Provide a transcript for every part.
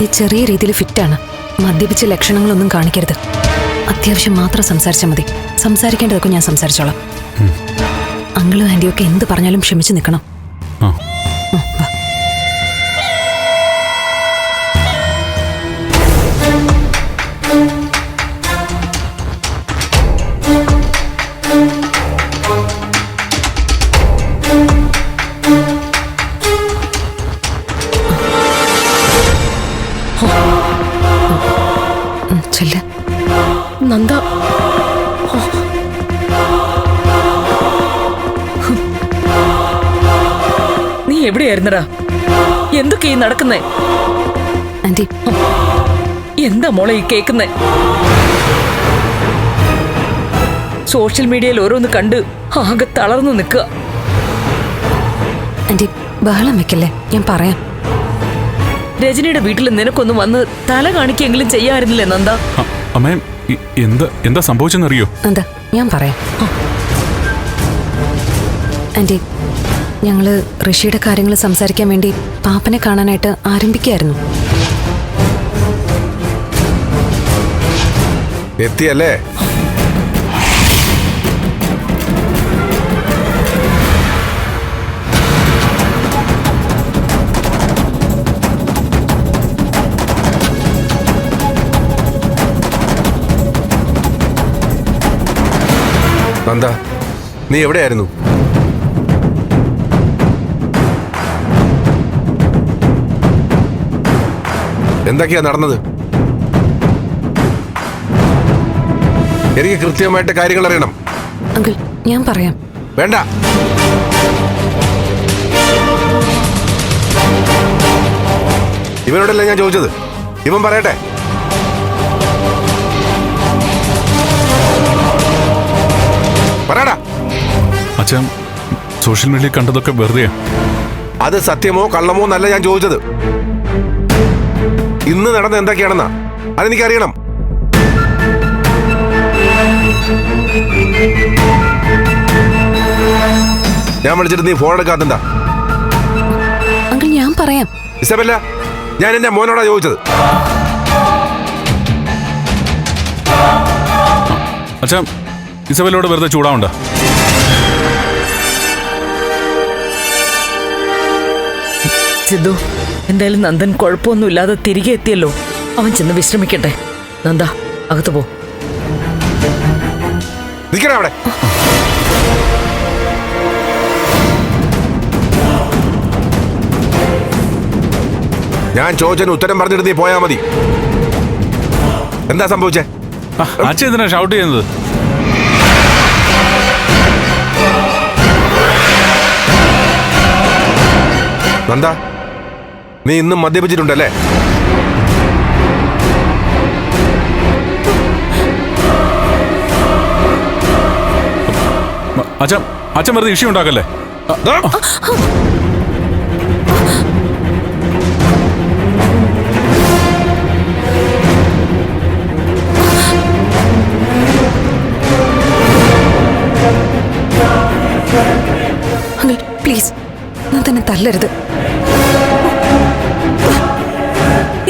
Anti ചെറിയ രീതിയിൽ ഫിറ്റാണ്. മദ്യപിച്ച ലക്ഷണങ്ങളൊന്നും കാണിക്കരുത്. അത്യാവശ്യം മാത്രം സംസാരിച്ചാൽ മതി. സംസാരിക്കേണ്ടതൊക്കെ ഞാൻ സംസാരിച്ചോളാം. അങ്കിളും ആന്റിയൊക്കെ എന്ത് പറഞ്ഞാലും ക്ഷമിച്ചു നിൽക്കണം. വാ. ചെല്ല നന്ദ. നീ എവിടെയായിരുന്നടാ? എന്തൊക്കെ ഈ നടക്കുന്നേ? ആന്റി എന്താ മോളെ ഈ കേക്കുന്നേ? സോഷ്യൽ മീഡിയയിൽ ഓരോന്ന് കണ്ട് ആകെ തളർന്നു നിൽക്കുക. ആന്റി ബഹളം വെക്കല്ലേ, ഞാൻ പറയാം. രജനിയുടെ വീട്ടിൽ നിനക്കൊന്ന് വന്ന് തല കാണിക്കെങ്കിലും ചെയ്യാമായിരുന്നില്ലേ നന്ദ? അമ്മേ, എന്താ സംഭവിച്ചെന്നറിയോ? എന്താ, ഞാൻ പറയാം. ആന്റി, ഞങ്ങള് ഋഷിയുടെ കാര്യങ്ങൾ സംസാരിക്കാൻ വേണ്ടി പാപ്പനെ കാണാനായിട്ട് ആരംഭിക്കുകയായിരുന്നു. എത്തിയല്ലേ? നന്ദ, നീ എവിടെയായിരുന്നു? എന്തൊക്കെയാ നടന്നത്? എനിക്ക് കൃത്യമായിട്ട് കാര്യങ്ങൾ അറിയണം. അങ്കിൾ, ഞാൻ പറയാം. വേണ്ട. ഇവനോടല്ലേ ഞാൻ ചോദിച്ചത്? ഇവൻ പറയട്ടെ. പറയടാ. അച്ഛൻ സോഷ്യൽ മീഡിയയിൽ കണ്ടതൊക്കെ വെറുതെയാ. അത് സത്യമോ കള്ളമോ എന്നല്ല ഞാൻ ചോദിച്ചത്. ഇന്ന് നടന്ന എന്തൊക്കെയാണെന്നാ അതെനിക്കറിയണം. ഞാൻ വിളിച്ചിട്ട് നീ ഫോൺ എടുക്കാത്തെന്താ? അങ്കിൾ, ഞാൻ പറയാം. ഇസബല്ല, ഞാൻ എന്റെ മോനോടാ ചോദിച്ചത്. അച്ഛാ, ഇസബലോട് വെറുതെ ചൂടാവണ്ട. സിദ്ധു, എന്തായാലും നന്ദൻ കുഴപ്പമൊന്നുമില്ലാതെ തിരികെ എത്തിയല്ലോ. അവൻ ചെന്ന് വിശ്രമിക്കട്ടെ. നന്ദ, അകത്ത് പോ. നിൽക്കണ അവിടെ. ഞാൻ ചോദിച്ചതിന് ഉത്തരം പറഞ്ഞിട്ട് നീ പോയാ മതി. എന്താ സംഭവിച്ചേ? അച്ഛൻ എന്തിനാ ഷൗട്ട് ചെയ്യുന്നത്? നന്ദ, നീ ഇന്നും മദ്യപിച്ചിട്ടുണ്ടല്ലേ? അച്ഛൻ വെറുതെ ഇഷ്യൂ ഉണ്ടാക്കല്ലേ. അങ്കിൾ, പ്ലീസ്, ഞാൻ തന്നെ തല്ലരുത്.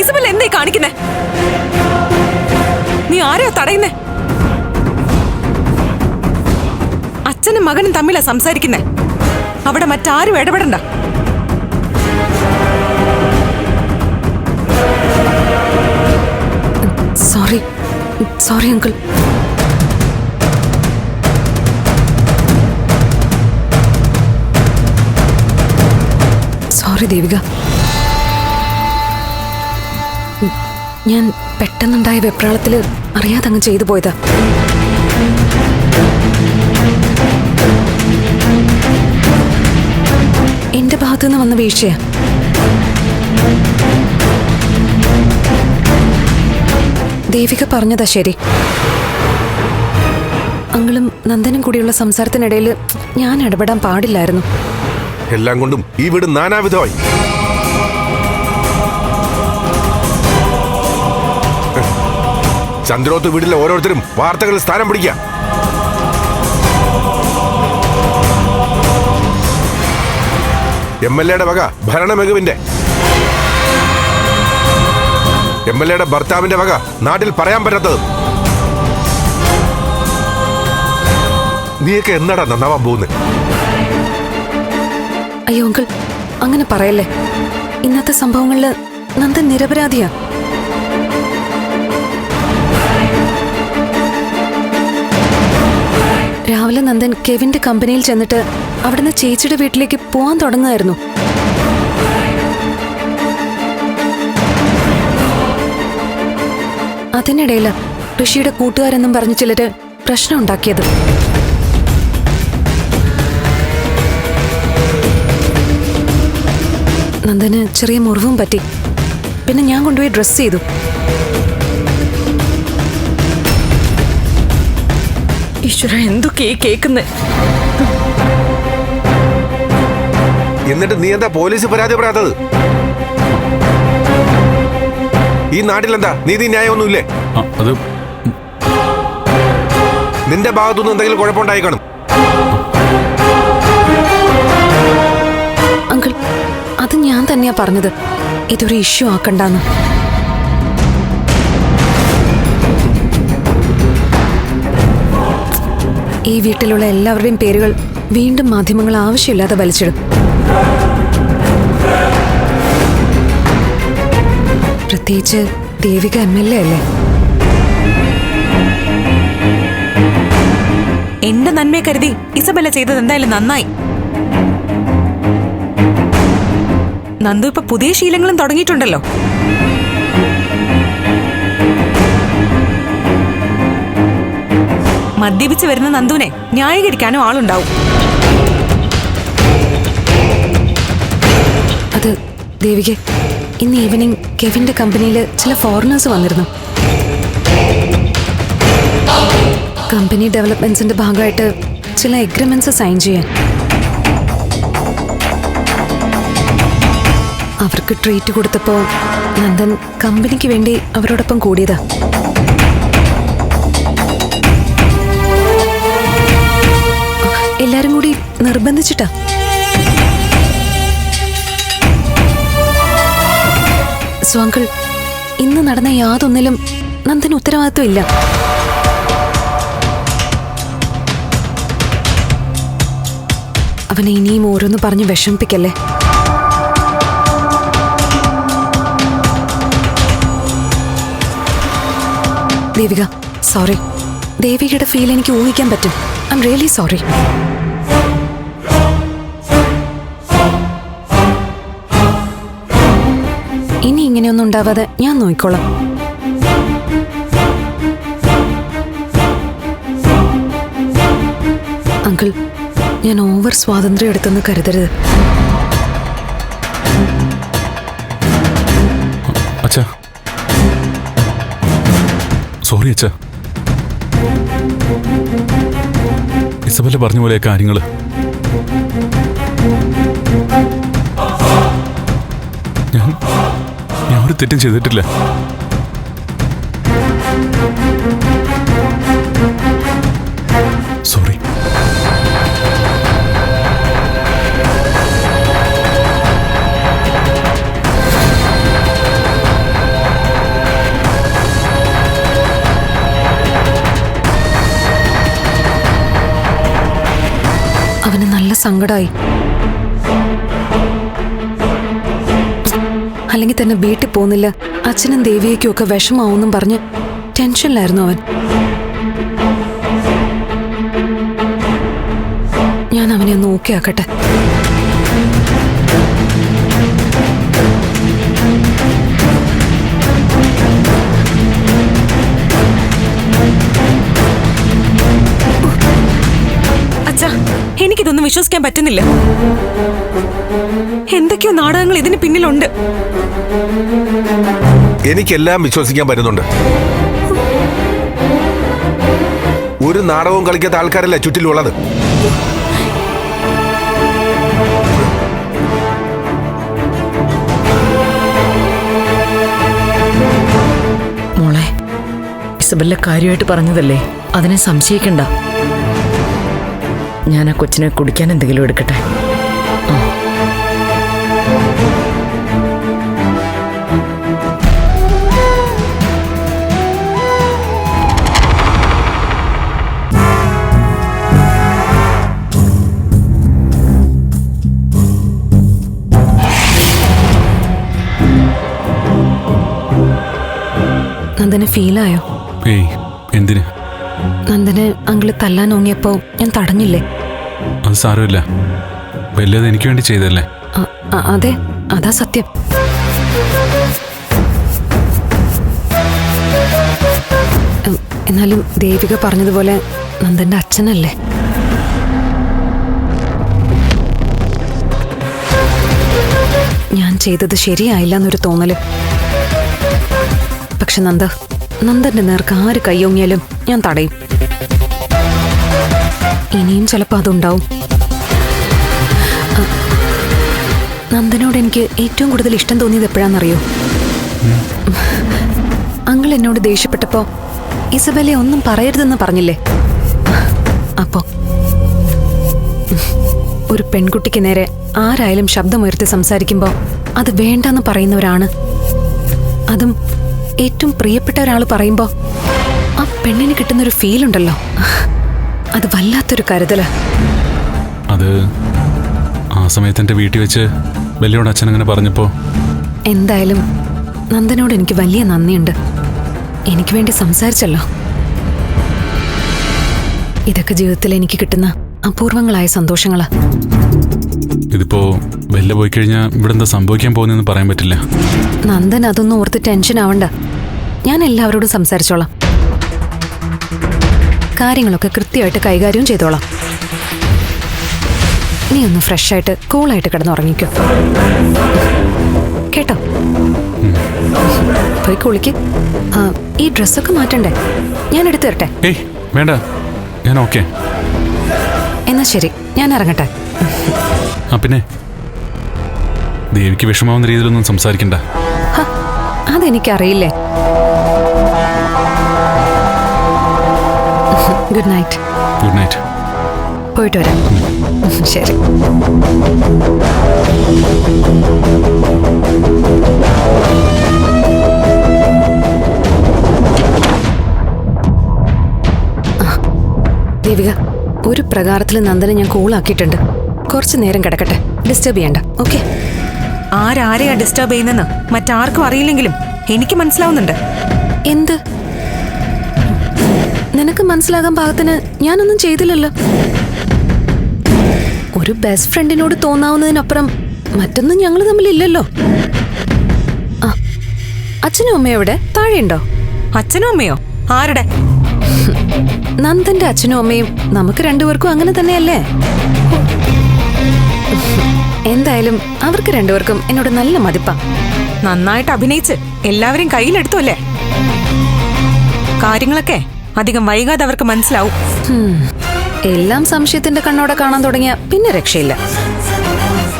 ഇസബൽ എന്തായി കാണിക്കുന്നേ? നീ ആരെയാ തടയുന്നേ? അച്ഛനും മകനും തമ്മിലാ സംസാരിക്കുന്നേ. അവിടെ മറ്റാരും ഇടപെടണ്ട. Sorry uncle. സോറി ദേവിക. ഞാൻ പെട്ടെന്നുണ്ടായ വെപ്രാളത്തില് അറിയാതെ അങ്ങ് ചെയ്തു പോയതാ. എന്റെ ഭാഗത്തുനിന്ന് വന്ന വീഴ്ചയാ. ദേവിക പറഞ്ഞതാ ശരി. അങ്കിളും നന്ദനും കൂടിയുള്ള സംസാരത്തിനിടയിൽ ഞാൻ ഇടപെടാൻ പാടില്ലായിരുന്നു. എല്ലാം കൊണ്ടും ഈ വീട് നാനാവിധമായി. ചന്ദ്രോത്ത് വീട്ടിലെ ഓരോരുത്തരും വാർത്തകളിൽ സ്ഥാനം പിടിക്കുക. MLA യുടെ വക ഭരണ മികവിന്റെ MLA ഭർത്താവിന്റെ വക നാട്ടിൽ പറയാൻ പറ്റാത്തത്. നീയൊക്കെ എന്നാടാ നന്നാവാൻ പോകുന്നത്? അയ്യോ അങ്കിൾ, അങ്ങനെ പറയല്ലേ. ഇന്നത്തെ സംഭവങ്ങളില് നന്ദൻ നിരപരാധിയാ. രാവിലെ നന്ദൻ കെവിന്റെ കമ്പനിയിൽ ചെന്നിട്ട് അവിടുന്ന് ചേച്ചിയുടെ വീട്ടിലേക്ക് പോവാൻ തുടങ്ങുമായിരുന്നു. അതിനിടയില് ഋഷിയുടെ കൂട്ടുകാരെന്നും പറഞ്ഞ് ചിലര് പ്രശ്നം ഉണ്ടാക്കിയത്. നന്ദന് ചെറിയ മുറിവും പറ്റി. പിന്നെ ഞാൻ കൊണ്ടുപോയി ഡ്രസ് ചെയ്തു. ഈശ്വര, എന്തൊക്കെയാ കേക്കുന്നേ? എന്നിട്ട് നീ എന്താ പോലീസ് പരാതിപ്പെടാത്തത്? ഈ നാട്ടിലെന്താ നീതി ന്യായമൊന്നുമില്ലേ? അത് നിന്റെ ഭാഗത്തുനിന്ന് എന്തെങ്കിലും കുഴപ്പമുണ്ടായി കാണും. അങ്കിൾ, അത് ഞാൻ തന്നെയാ പറഞ്ഞത്, ഇതൊരു ഇഷ്യൂ ആക്കണ്ടെന്ന്. ഈ വീട്ടിലുള്ള എല്ലാവരുടെയും പേരുകൾ വീണ്ടും മാധ്യമങ്ങൾ ആവശ്യമില്ലാതെ വലിച്ചിടും. പ്രത്യേകിച്ച് ദേവിക MLA അല്ലേ. എന്റെ നന്മയെ കരുതി ഇസബെല്ല ചെയ്തത് എന്തായാലും നന്നായി. നന്ദു ഇപ്പൊ പുതിയ ശീലങ്ങളും തുടങ്ങിയിട്ടുണ്ടല്ലോ. മദ്യപിച്ച് വരുന്ന നന്ദുവിനെ ന്യായീകരിക്കാനും ആളുണ്ടാവും. അത് ദേവിക, ഇന്ന് ഈവനിങ് കെവിന്റെ കമ്പനിയിൽ ചില ഫോറിനേഴ്സ് വന്നിരുന്നു. കമ്പനി ഡെവലപ്മെന്റ്സിന്റെ ഭാഗമായിട്ട് ചില എഗ്രിമെന്റ്സ് സൈൻ ചെയ്യാൻ. അവർക്ക് ട്രീറ്റ് കൊടുത്തപ്പോ നന്ദൻ കമ്പനിക്ക് വേണ്ടി അവരോടൊപ്പം കൂടിയതാ. എല്ലാരും കൂടി നിർബന്ധിച്ചിട്ടാ. സ്വാങ്കിൾ, ഇന്ന് നടന്ന യാതൊന്നിലും നന്ദന് ഉത്തരവാദിത്വം ഇല്ല. അവനെ ഇനിയും ഓരോന്ന് പറഞ്ഞ് വിഷമിപ്പിക്കല്ലേ. ദേവിക, സോറി. ദേവികയുടെ ഫീൽ എനിക്ക് ഊഹിക്കാൻ പറ്റും. I am really sorry. ഇനി ഇങ്ങനെയൊന്നും ഉണ്ടാവാതെ ഞാൻ നോക്കിക്കോളാം. അങ്കിൾ, ഞാൻ ഓവർ സ്വാതന്ത്ര്യം എടുത്തെന്ന് കരുതരുത്. അച്ഛാ, സോറി അച്ഛാ. ഇസബെല്ല പറഞ്ഞ പോലെ കാര്യങ്ങള് ഞാൻ ഒരു തെറ്റും ചെയ്തിട്ടില്ല. സോറി. അവന് നല്ല സങ്കടമായി. അല്ലെങ്കിൽ തന്നെ വീട്ടിൽ പോകുന്നില്ല, അച്ഛനും ദേവിയേക്കും ഒക്കെ വിഷമാവെന്നും പറഞ്ഞ് ടെൻഷനിലായിരുന്നു അവൻ. ഞാൻ അവനെ ഒന്ന് ഓക്കെ ആക്കട്ടെ. അച്ഛാ, എനിക്കിതൊന്നും വിശ്വസിക്കാൻ പറ്റുന്നില്ല. എന്തൊക്കെയോ നാടകങ്ങൾ ഇതിന് പിന്നിലുണ്ട്. എനിക്കെല്ലാം വിശ്വസിക്കാൻ പറ്റുന്നുണ്ട്. ഒരു നാടകവും കളിക്കാത്ത ആൾക്കാരല്ല ചുറ്റിലുള്ളത്. മോളെ, ഇസബെല്ല കാര്യമായിട്ട് പറഞ്ഞതല്ലേ, അതിനെ സംശയിക്കണ്ട. ഞാൻ ആ കൊച്ചിനെ കുടിക്കാൻ എന്തെങ്കിലും എടുക്കട്ടെ. നന്ദന് ഫീലായോ? ഏയ് എന്തിന്? നന്ദന് അങ്കിള് തല്ലാൻ ഓങ്ങിയപ്പോ ഞാൻ തടഞ്ഞില്ലേ? അത് സാരമില്ല, വല്ലത് എനിക്ക് വേണ്ടി ചെയ്തല്ലേ. അതെ, അതാ സത്യം. എന്നാലും ദേവിക പറഞ്ഞതുപോലെ നന്ദന്റെ അച്ഛനല്ലേ? ഞാൻ ചെയ്തത് ശരിയായില്ല എന്നൊരു തോന്നല്. പക്ഷെ നന്ദന്റെ നേർക്ക് ആര് കയ്യൊങ്ങിയാലും ഞാൻ തടയും. ഇനിയും ചിലപ്പോൾ അതുണ്ടാവും. നന്ദനോട് എനിക്ക് ഏറ്റവും കൂടുതൽ ഇഷ്ടം തോന്നിയത് എപ്പോഴാണെന്നറിയോ? അങ്കിൾ എന്നോട് ദേഷ്യപ്പെട്ടപ്പോ ഇസബെല്ലെ ഒന്നും പറയരുതെന്ന് പറഞ്ഞില്ലേ? അപ്പോ ഒരു പെൺകുട്ടിക്ക് നേരെ ആരായാലും ശബ്ദമുയർത്തി സംസാരിക്കുമ്പോ അത് വേണ്ടെന്ന് പറയുന്നവരാണ്, അതും ഏറ്റവും പ്രിയപ്പെട്ട ഒരാൾ പറയുമ്പോ ആ പെണ്ണിന് കിട്ടുന്നൊരു ഫീലുണ്ടല്ലോ, അത് വല്ലാത്തൊരു കരുതല്. അത് ആ സമയത്ത് എൻ്റെ വീട്ടിൽ വെച്ച് വലിയോട് അച്ഛൻ അങ്ങനെ പറഞ്ഞപ്പോ എന്തായാലും നന്ദനോട് എനിക്ക് വലിയ നന്ദിയുണ്ട്. എനിക്ക് വേണ്ടി സംസാരിച്ചല്ലോ. ഇതൊക്കെ ജീവിതത്തിൽ എനിക്ക് കിട്ടുന്ന അപൂർവങ്ങളായ സന്തോഷങ്ങളാ. ഇതിപ്പോ വെല്ല പോയി കഴിഞ്ഞാൽ ഇവിടെ എന്താ സംഭവിക്കാൻ പോകുന്നതെന്ന് പറയാൻ പറ്റില്ല. നന്ദൻ അതൊന്നും ഓർത്ത് ടെൻഷൻ ആവണ്ട. ഞാൻ എല്ലാവരോടും സംസാരിച്ചോളാം. കാര്യങ്ങളൊക്കെ കൃത്യമായിട്ട് കൈകാര്യം ചെയ്തോളാം. നീ ഒന്ന് ഫ്രഷായിട്ട് കൂളായിട്ട് കിടന്നുറങ്ങിക്കോ കേട്ടോ? പോയി കുളിക്ക്. ഈ ഡ്രസ്സൊക്കെ മാറ്റണ്ടേ? ഞാൻ എടുത്തു തരട്ടെ? ഏയ് വേണ്ട, ഞാൻ ഓക്കെ. എന്നാ ശരി, ഞാൻ ഇറങ്ങട്ടെ. പിന്നെ ദേവിക്ക് വിഷമാവുന്ന രീതിയിലൊന്നും സംസാരിക്കണ്ട. അതെനിക്കറിയില്ലേ. Good night. Good night. പോയിട്ട് വരാം. ശരി. ദേവിക, ഒരു പ്രകാരത്തിൽ നന്ദനെ ഞാൻ കൂളാക്കിയിട്ടുണ്ട്. കുറച്ചു നേരം കിടക്കട്ടെ, ഡിസ്റ്റർബ് ചെയ്യണ്ട. ഓക്കെ? ആരാരെയാ ഡിസ്റ്റർബ് ചെയ്യുന്നെന്ന് മറ്റാർക്കും അറിയില്ലെങ്കിലും എനിക്ക് മനസ്സിലാവുന്നുണ്ട്. എന്ത്? നിനക്ക് മനസ്സിലാകാൻ പാകത്തിന് ഞാനൊന്നും ചെയ്തില്ലല്ലോ. ഒരു ബെസ്റ്റ് ഫ്രണ്ടിനോട് തോന്നാവുന്നതിനപ്പുറം മറ്റൊന്നും ഞങ്ങൾ തമ്മിലില്ലല്ലോ. ആ, അച്ഛനും അമ്മയും എവിടെ? താഴെയുണ്ടോ? അച്ഛനും അമ്മയോ? ആരുടെ? നന്ദന്റെ അച്ഛനും അമ്മയും നമുക്ക് രണ്ടുപേർക്കും അങ്ങനെ തന്നെയല്ലേ? എന്തായാലും അവർക്ക് രണ്ടുപേർക്കും എന്നോട് നല്ല മതിപ്പാ. നന്നായിട്ട് അഭിനയിച്ച് എല്ലാവരെയും കയ്യിലെടുത്തു അല്ലേ? കാര്യങ്ങളൊക്കെ അധികം വൈകാതെ അവർക്ക് മനസ്സിലാവും. എല്ലാം സംശയത്തിന്റെ കണ്ണോടെ കാണാൻ തുടങ്ങിയ പിന്നെ രക്ഷയില്ല.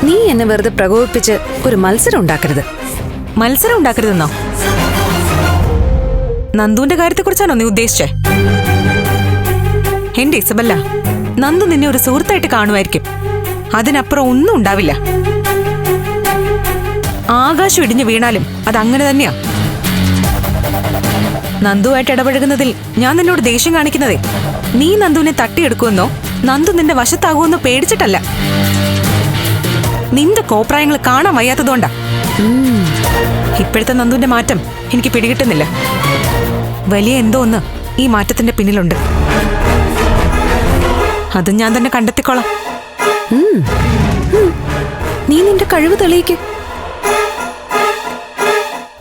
നീ എന്നെ വെറുതെ പ്രകോപിപ്പിച്ച് ഒരു മത്സരം ഉണ്ടാക്കരുത്. മത്സരം ഉണ്ടാക്കരുതെന്നോ? നന്ദുവിന്റെ കാര്യത്തെക്കുറിച്ചാണോ നീ ഉദ്ദേശിച്ചേ? എന്റെ ഇസബല്ല, നന്ദു നിന്നെ ഒരു സുഹൃത്തായിട്ട് കാണുമായിരിക്കും. അതിനപ്പുറം ഒന്നും ഉണ്ടാവില്ല. ആകാശം ഇടിഞ്ഞു വീണാലും അത് അങ്ങനെ തന്നെയാ. നന്ദുവായിട്ട് ഇടപഴകുന്നതിൽ ഞാൻ നിന്നോട് ദേഷ്യം കാണിക്കുന്നതേ നീ നന്ദുവിനെ തട്ടിയെടുക്കുമെന്നോ നന്ദു നിന്റെ വശത്താകുമെന്നോ പേടിച്ചിട്ടല്ല. നിന്റെ കോപ്രായങ്ങൾ കാണാൻ വയ്യാത്തതുകൊണ്ടാ. ഇപ്പോഴത്തെ നന്ദുവിന്റെ മാറ്റം എനിക്ക് പിടികിട്ടുന്നില്ല. വലിയ എന്തോ ഒന്ന് ഈ മാറ്റത്തിന്റെ പിന്നിലുണ്ട്. അത് ഞാൻ തന്നെ കണ്ടെത്തിക്കോളാം. നീ നിന്റെ കഴിവ് തെളിയിക്ക്.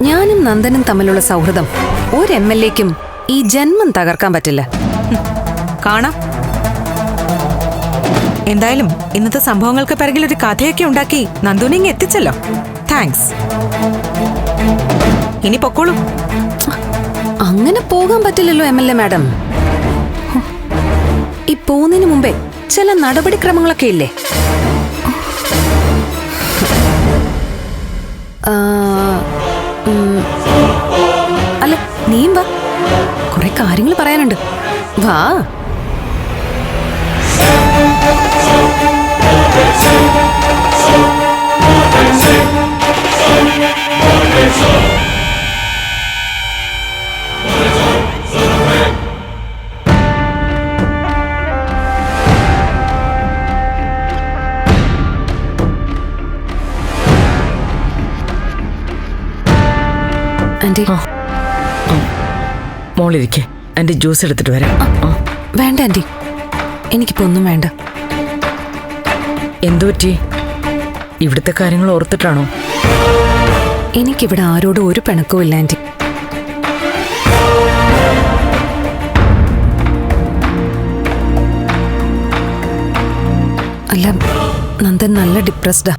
ഞാനും നന്ദനും തമ്മിലുള്ള സൗഹൃദം ഒരു MLA-ക്കും ഈ ജന്മം തകർക്കാൻ പറ്റില്ല. കാണാം. എന്തായാലും ഇന്നത്തെ സംഭവങ്ങൾക്ക് പിറകിൽ ഒരു കഥയൊക്കെ ഉണ്ടാക്കി നന്ദുവിനെ ഇങ്ങ് എത്തിച്ചല്ലോ. താങ്ക്സ്. ഇനി പൊക്കോളൂ. അങ്ങനെ പോകാൻ പറ്റില്ലല്ലോ MLA മാഡം. ഈ പോകുന്നതിന് മുമ്പേ ചില നടപടിക്രമങ്ങളൊക്കെ ഇല്ലേ? അല്ല, നീയും വാ, കുറെ കാര്യങ്ങൾ പറയാനുണ്ട്. വാ. ആന്റി, മോളിരിക്കെ ആന്റി ജ്യൂസ് എടുത്തിട്ട് വരാം. വേണ്ട ആന്റി, എനിക്കിപ്പോ ഒന്നും വേണ്ട. എന്തു പറ്റി? ഇവിടുത്തെ കാര്യങ്ങൾ ഓർത്തിട്ടാണോ? എനിക്കിവിടെ ആരോടും ഒരു പിണക്കവും ഇല്ല ആന്റി. അല്ല, നന്ദൻ നല്ല ഡിപ്രസ്ഡാ.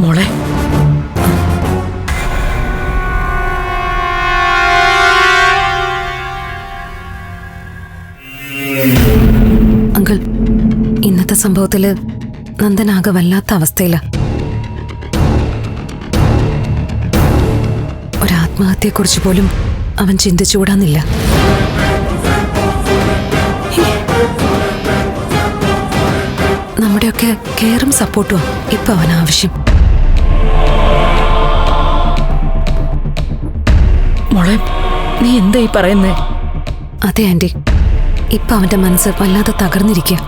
മോളെ, അങ്കിൾ, ഇന്നത്തെ സംഭവത്തില് നന്ദനാകെ വല്ലാത്ത അവസ്ഥയില. ഒരാത്മഹത്യയെക്കുറിച്ച് പോലും അവൻ ചിന്തിച്ചുകൂടാന്നില്ല. നമ്മുടെയൊക്കെ കെയറും സപ്പോർട്ടും ഇപ്പൊ അവൻ ആവശ്യം. മോളെ, നീ എന്തായി പറയുന്നേ? അതെ ആന്റി, ഇപ്പൊ അവന്റെ മനസ്സ് വല്ലാതെ തകർന്നിരിക്കുക.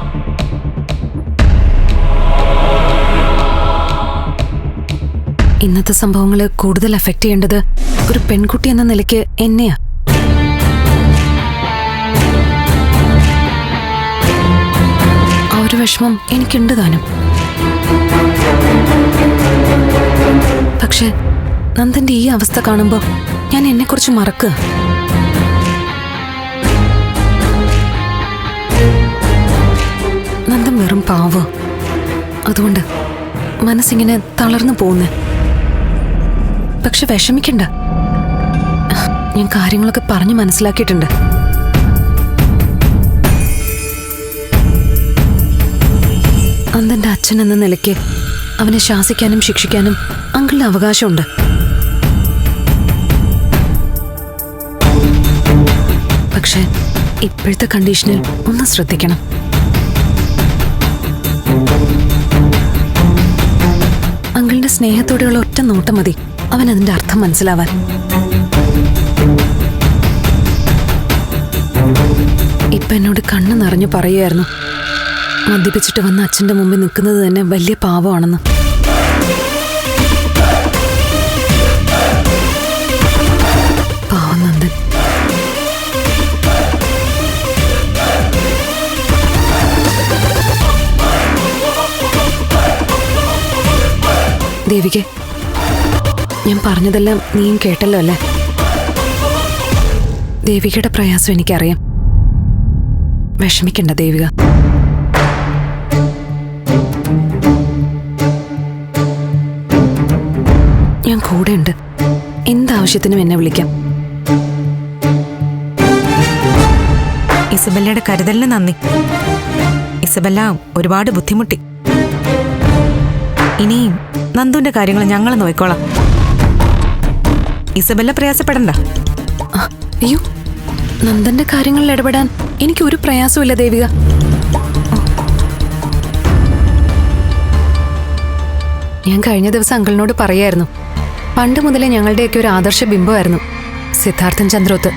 ഇന്നത്തെ സംഭവങ്ങള് കൂടുതൽ അഫക്റ്റ് ചെയ്യേണ്ടത് ഒരു പെൺകുട്ടി എന്ന നിലയ്ക്ക് എന്നെയാ. ആ ഒരു വിഷമം എനിക്കുണ്ട് താനും. പക്ഷെ നന്ദന്റെ ഈ അവസ്ഥ കാണുമ്പോ ഞാൻ എന്നെക്കുറിച്ച് മറക്കുക. നന്ദൻ വെറും പാവോ, അതുകൊണ്ട് മനസ്സിങ്ങനെ തളർന്നു പോകുന്നു. പക്ഷെ വിഷമിക്കണ്ട, ഞാൻ കാര്യങ്ങളൊക്കെ പറഞ്ഞു മനസ്സിലാക്കിയിട്ടുണ്ട്. നന്ദന്റെ അച്ഛൻ എന്ന നിലയ്ക്ക് അവനെ ശാസിക്കാനും ശിക്ഷിക്കാനും അങ്കിളിന് അവകാശമുണ്ട്. പക്ഷെ ഇപ്പോഴത്തെ കണ്ടീഷനിൽ ഒന്ന് ശ്രദ്ധിക്കണം. അങ്കിളിന്റെ സ്നേഹത്തോടെയുള്ള ഒറ്റ നോട്ടം മതി അവൻ അതിന്റെ അർത്ഥം മനസ്സിലാവാൻ. ഇപ്പൊ എന്നോട് കണ്ണു നിറഞ്ഞു പറയുമായിരുന്നു, മദ്യപിച്ചിട്ട് വന്ന അച്ഛന്റെ മുമ്പിൽ നിൽക്കുന്നത് തന്നെ വലിയ പാവമാണെന്ന്. പാവം നന്ദൻ. ദേവികെ, ഞാൻ പറഞ്ഞതെല്ലാം നീയും കേട്ടല്ലോ അല്ലേ? ദേവികയുടെ പ്രയാസം എനിക്കറിയാം. വിഷമിക്കണ്ട ദേവിക. ഞാൻ കൂടെയുണ്ട്. എന്താവശ്യത്തിനും എന്നെ വിളിക്കാം. ഇസബല്ലയുടെ കരുതലിന് നന്ദി. ഇസബല്ല ഒരുപാട് ബുദ്ധിമുട്ടി. ഇനിയും നന്ദുവിന്റെ കാര്യങ്ങൾ ഞങ്ങൾ നോക്കിക്കോളാം. ഇസബല്ല പ്രയാസപ്പെടണ്ട. അയ്യോ, നന്ദന്റെ കാര്യങ്ങളിൽ ഇടപെടാൻ എനിക്ക് ഒരു പ്രയാസമില്ല ദേവിക. ഞാൻ കഴിഞ്ഞ ദിവസം അങ്കിളിനോട് പറയായിരുന്നു, പണ്ട് മുതലേ ഞങ്ങളുടെയൊക്കെ ഒരു ആദർശ ബിംബമായിരുന്നു സിദ്ധാർത്ഥൻ ചന്ദ്രോത്ത്.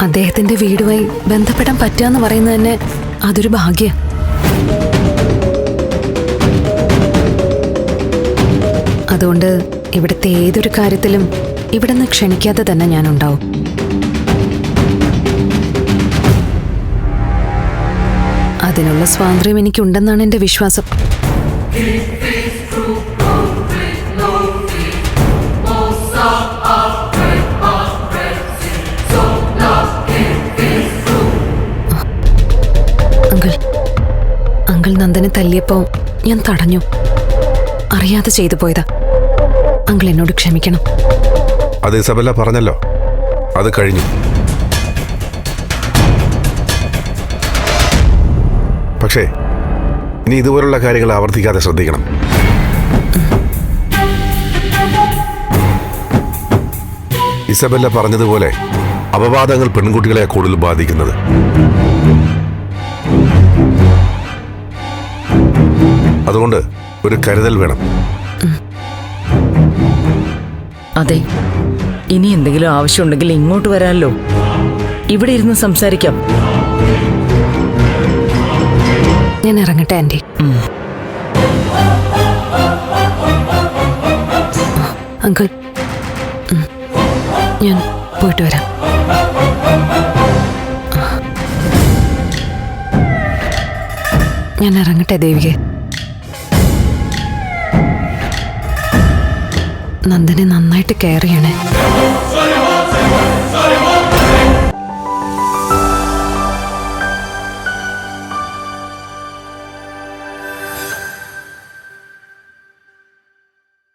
അദ്ദേഹത്തിന്റെ വീടുമായി ബന്ധപ്പെടാൻ പറ്റുകയെന്ന് പറയുന്നത് തന്നെ അതൊരു ഭാഗ്യ. അതുകൊണ്ട് ഇവിടുത്തെ ഏതൊരു കാര്യത്തിലും ഇവിടെ നിന്ന് ക്ഷണിക്കാതെ തന്നെ ഞാനുണ്ടാവും. അതിനുള്ള സ്വാതന്ത്ര്യം എനിക്കുണ്ടെന്നാണ് എൻ്റെ വിശ്വാസം. അങ്കിൾ നന്ദനെ തല്ലിയപ്പോ ഞാൻ തടഞ്ഞു. അറിയാതെ ചെയ്തു പോയതാ. അങ്കിൾ എന്നോട് ക്ഷമിക്കണം. അത് ഇസബല്ല പറഞ്ഞല്ലോ, അത് കഴിഞ്ഞു. പക്ഷേ ഇനി ഇതുപോലുള്ള കാര്യങ്ങൾ ആവർത്തിക്കാതെ ശ്രദ്ധിക്കണം. ഇസബല്ല പറഞ്ഞതുപോലെ അപവാദങ്ങൾ പെൺകുട്ടികളെ കൂടുതൽ ബാധിക്കുന്നത്. അതുകൊണ്ട് ഒരു കരുതൽ വേണം. അതെ, ഇനി എന്തെങ്കിലും ആവശ്യമുണ്ടെങ്കിൽ ഇങ്ങോട്ട് വരാമല്ലോ. ഇവിടെ ഇരുന്ന് സംസാരിക്കാം. ഞാൻ ഇറങ്ങട്ടെ ആന്റി. അങ്കിൾ, ഞാൻ പോയിട്ട് വരാം. ഞാൻ ഇറങ്ങട്ടെ ദേവികെ. നന്ദനെ നന്നായിട്ട് കെയർ ചെയ്യണേ.